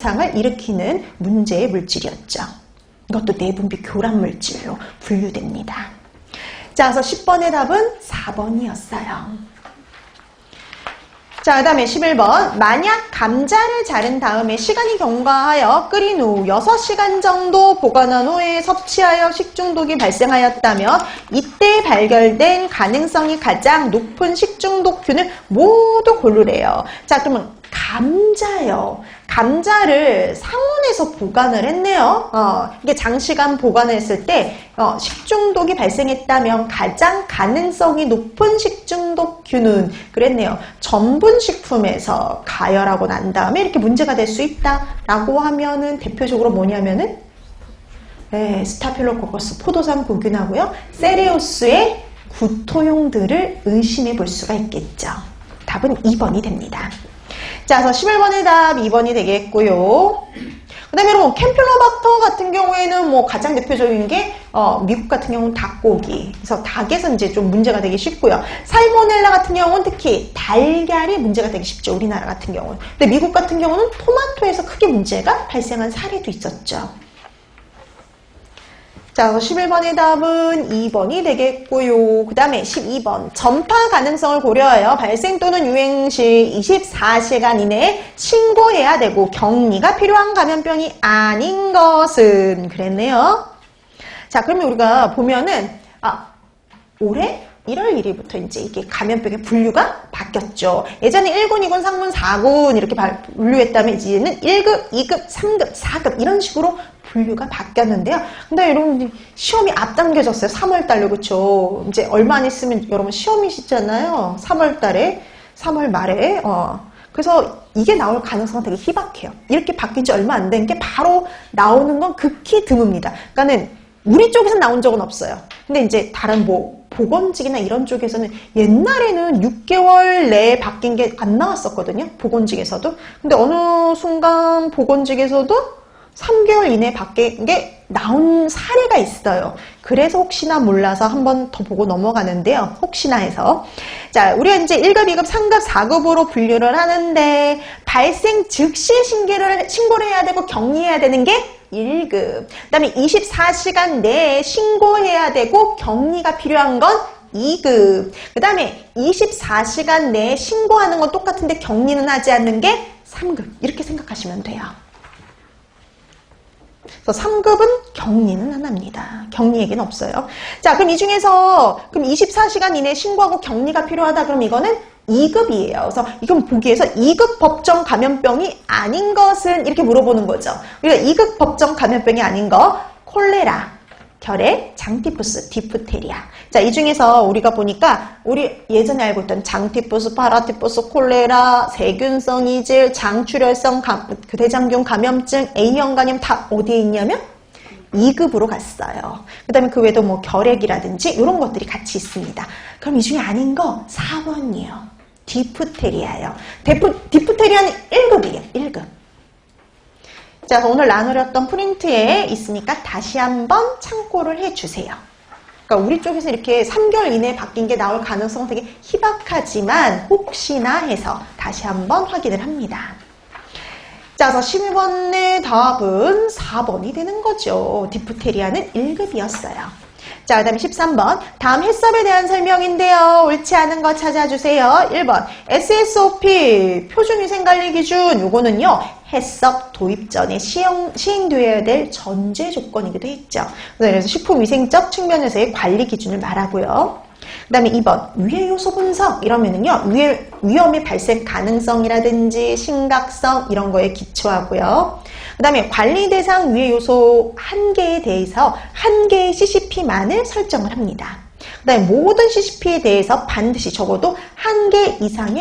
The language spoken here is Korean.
상을 일으키는 문제의 물질이었죠. 이것도 내분비 교란 물질로 분류됩니다. 자, 그래서 10번의 답은 4번이었어요. 자, 그 다음에 11번. 만약 감자를 자른 다음에 시간이 경과하여 끓인 후 6시간 정도 보관한 후에 섭취하여 식중독이 발생하였다면 이때 발견된 가능성이 가장 높은 식중독균을 모두 고르래요. 자, 그러면 감자요. 감자를 상온에서 보관을 했네요. 이게 장시간 보관을 했을 때 식중독이 발생했다면 가장 가능성이 높은 식중독균은 그랬네요. 전분식품에서 가열하고 난 다음에 이렇게 문제가 될 수 있다라고 하면은 대표적으로 뭐냐면은 스타필로코커스 포도당 구균하고요. 세레우스의 구토용들을 의심해 볼 수가 있겠죠. 답은 2번이 됩니다. 자, 그래서 11번의 답 2번이 되겠고요. 그 다음에 여러분, 캠필로박터 같은 경우에는 뭐 가장 대표적인 게, 미국 같은 경우는 닭고기. 그래서 닭에서 이제 좀 문제가 되기 쉽고요. 살모넬라 같은 경우는 특히 달걀이 문제가 되기 쉽죠. 우리나라 같은 경우는. 근데 미국 같은 경우는 토마토에서 크게 문제가 발생한 사례도 있었죠. 자, 11번의 답은 2번이 되겠고요. 그 다음에 12번. 전파 가능성을 고려하여 발생 또는 유행 시 24시간 이내에 신고해야 되고 격리가 필요한 감염병이 아닌 것은 그랬네요. 자, 그러면 우리가 보면은 올해 1월 1일부터 이제 이게 감염병의 분류가 바뀌었죠. 예전에 1군, 2군, 3군, 4군 이렇게 분류했다면 이제는 1급, 2급, 3급, 4급 이런 식으로 분류가 바뀌었는데요. 근데 여러분 시험이 앞당겨졌어요. 3월달로 그쵸? 이제 얼마 안 있으면 여러분 시험이시잖아요. 3월달에 3월 말에 그래서 이게 나올 가능성은 되게 희박해요. 이렇게 바뀐 지 얼마 안 된 게 바로 나오는 건 극히 드뭅니다. 그러니까는 우리 쪽에서 나온 적은 없어요. 근데 이제 다른 보건직이나 이런 쪽에서는 옛날에는 6개월 내에 바뀐 게 안 나왔었거든요. 보건직에서도. 근데 어느 순간 보건직에서도 3개월 이내에 바뀐 게 나온 사례가 있어요. 그래서 혹시나 몰라서 한 번 더 보고 넘어가는데요. 혹시나 해서. 자, 우리가 이제 1급, 2급, 3급, 4급으로 분류를 하는데 발생 즉시 신고를 해야 되고 격리해야 되는 게 1급. 그 다음에 24시간 내에 신고해야 되고 격리가 필요한 건 2급. 그 다음에 24시간 내에 신고하는 건 똑같은데 격리는 하지 않는 게 3급. 이렇게 생각하시면 돼요. 그래서 3급은 격리는 안 합니다. 격리 얘기는 없어요. 자, 그럼 이 중에서 그럼 24시간 이내에 신고하고 격리가 필요하다. 그럼 이거는 2급이에요. 그래서 이건 보기에서 2급 법정 감염병이 아닌 것은 이렇게 물어보는 거죠. 우리가 2급 법정 감염병이 아닌 거 콜레라, 결핵, 장티푸스, 디프테리아. 자, 이 중에서 우리가 보니까 우리 예전에 알고 있던 장티푸스, 파라티푸스, 콜레라, 세균성 이질, 장출혈성 대장균 감염증, A형 감염 다 어디에 있냐면 2급으로 갔어요. 그 다음에 그 외에도 뭐 결핵이라든지 이런 것들이 같이 있습니다. 그럼 이 중에 아닌 거 4번이에요. 디프테리아예요. 디프테리아는 1급이에요. 1급. 자, 오늘 나누렸던 프린트에 있으니까 다시 한번 참고를 해주세요. 그러니까 우리 쪽에서 이렇게 3개월 이내에 바뀐 게 나올 가능성은 되게 희박하지만 혹시나 해서 다시 한번 확인을 합니다. 자, 그래서 12번의 답은 4번이 되는 거죠. 디프테리아는 1급이었어요. 자, 그 다음에 13번. 다음 해썹에 대한 설명인데요. 옳지 않은 거 찾아주세요. 1번. SSOP, 표준위생관리 기준. 요거는요, 해썹 도입 전에 시행되어야 될 전제 조건이기도 했죠. 그래서 식품위생적 측면에서의 관리 기준을 말하고요. 그 다음에 2번. 위해 요소 분석. 이러면은요, 위험의 발생 가능성이라든지 심각성 이런 거에 기초하고요. 그 다음에 관리 대상 위해 요소 1개에 대해서 1개의 CCP만을 설정을 합니다. 그 다음에 모든 CCP에 대해서 반드시 적어도 1개 이상의